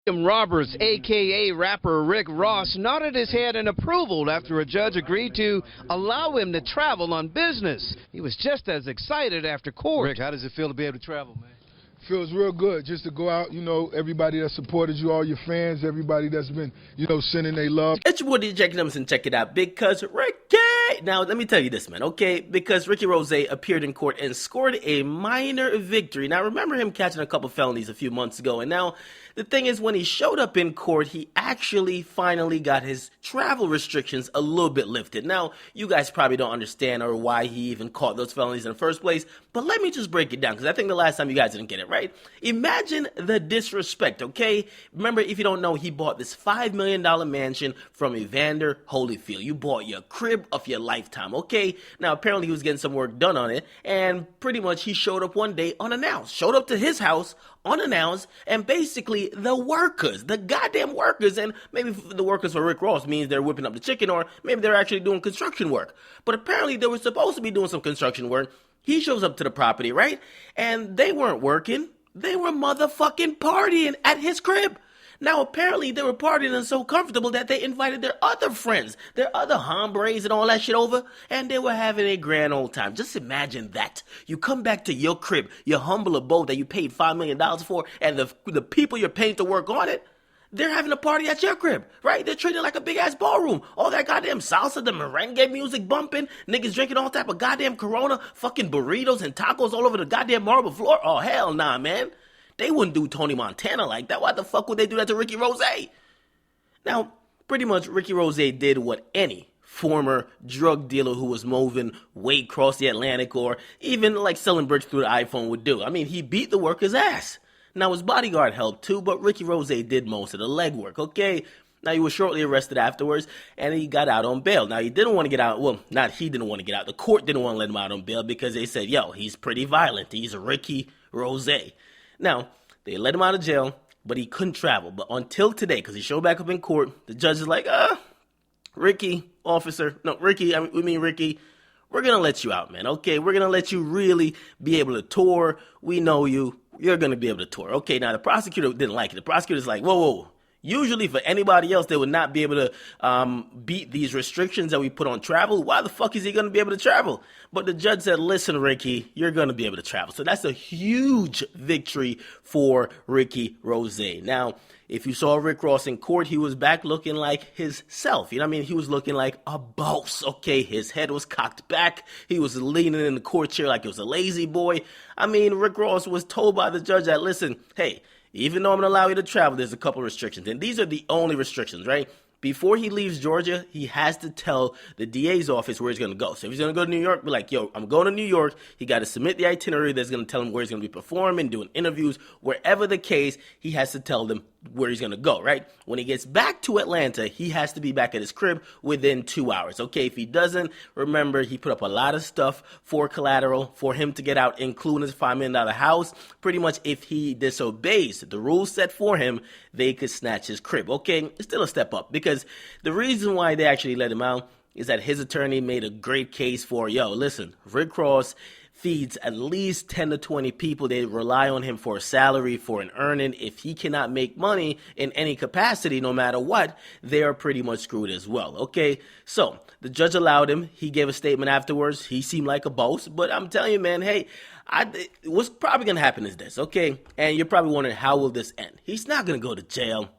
Roberts, a.k.a. rapper Rick Ross, nodded his head in approval after a judge agreed to allow him to travel on business. He was just as excited after court. Rick, how does it feel to be able to travel, man? Feels real good just to go out, everybody that supported you, all your fans, everybody that's been, sending their love. It's your boy DJ Akademiks, and check it out, because Ricky! Now, let me tell you this, man, okay? Because Ricky Rose appeared in court and scored a minor victory. Now, remember him catching a couple felonies a few months ago, and now the thing is, when he showed up in court, he actually finally got his travel restrictions a little bit lifted. Now, you guys probably don't understand or why he even caught those felonies in the first place, but let me just break it down, because I think the last time you guys didn't get it right. Imagine the disrespect, okay? Remember, if you don't know, he bought this $5 million mansion from Evander Holyfield. You bought your crib of your lifetime, okay? Now, apparently he was getting some work done on it, and pretty much he showed up one day unannounced. Showed up to his house unannounced, and basically the workers, the goddamn workers, and maybe the workers for Rick Ross means they're whipping up the chicken, or maybe they're actually doing construction work. But apparently they were supposed to be doing some construction work. He shows up to the property, right? And they weren't working. They were motherfucking partying at his crib. Now, apparently, they were partying and so comfortable that they invited their other friends, their other hombres and all that shit over, and they were having a grand old time. Just imagine that. You come back to your crib, your humble abode that you paid $5 million for, and the people you're paying to work on it, they're having a party at your crib, right? They're treating it like a big-ass ballroom. All that goddamn salsa, the merengue music bumping, niggas drinking all type of goddamn Corona, fucking burritos and tacos all over the goddamn marble floor. Oh, hell nah, man. They wouldn't do Tony Montana like that. Why the fuck would they do that to Ricky Rose? Now, pretty much Ricky Rose did what any former drug dealer who was moving weight across the Atlantic or even like selling bricks through the iPhone would do. I mean, he beat the worker's ass. Now, his bodyguard helped too, but Ricky Rose did most of the legwork, okay? Now, he was shortly arrested afterwards, and he got out on bail. Now, he didn't want to get out. Well, not he didn't want to get out. The court didn't want to let him out on bail because they said, yo, he's pretty violent. He's a Ricky Rose. Now, they let him out of jail, but he couldn't travel. But until today, because he showed back up in court, the judge is like, Ricky, we're going to let you out, man, okay? We're going to let you really be able to tour. We know you. You're going to be able to tour. Okay, now the prosecutor didn't like it. The prosecutor's like, whoa. Usually for anybody else, they would not be able to beat these restrictions that we put on travel. Why the fuck is he going to be able to travel? But the judge said, listen, Ricky, you're going to be able to travel. So that's a huge victory for Ricky Rose. Now, if you saw Rick Ross in court, he was back looking like his self. You know what I mean? He was looking like a boss, okay? His head was cocked back. He was leaning in the court chair like he was a lazy boy. I mean, Rick Ross was told by the judge that, listen, hey, even though I'm going to allow you to travel, there's a couple restrictions. And these are the only restrictions, right? Before he leaves Georgia, he has to tell the DA's office where he's going to go. So if he's going to go to New York, be like, yo, I'm going to New York. He got to submit the itinerary that's going to tell him where he's going to be performing, doing interviews. Wherever the case, he has to tell them where he's going to go, right? When he gets back to Atlanta, he has to be back at his crib within 2 hours, okay? If he doesn't, remember, he put up a lot of stuff for collateral for him to get out, including his $5 million house. Pretty much, if he disobeys the rules set for him, they could snatch his crib, okay? It's still a step up, because the reason why they actually let him out is that his attorney made a great case for, yo, listen, Rick Ross feeds at least 10 to 20 people. They rely on him for a salary, for an earning. If he cannot make money in any capacity, no matter what, they are pretty much screwed as well, okay? So, the judge allowed him. He gave a statement afterwards. He seemed like a boss, but I'm telling you, man, hey, what's probably going to happen is this, okay? And you're probably wondering, how will this end? He's not going to go to jail.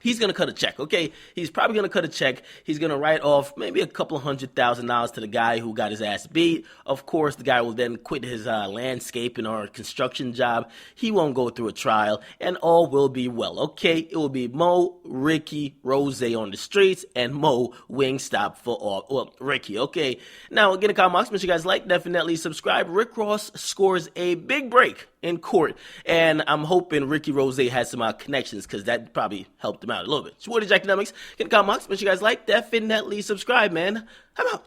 He's going to cut a check, okay? He's probably going to cut a check. He's going to write off maybe a couple $100,000 to the guy who got his ass beat. Of course, the guy will then quit his landscaping or construction job. He won't go through a trial, and all will be well, okay? It will be Mo, Ricky, Rose on the streets, and Mo Wingstop for all. Well, Ricky, okay? Now, again, in the comment box, make sure you guys like, definitely subscribe. Rick Ross scores a big break in court, and I'm hoping Ricky Rose has some connections, because that probably helped him out a little bit. It's your boy DJ Akademiks. Get in the comment box, make sure you guys like, definitely subscribe, man. I'm out.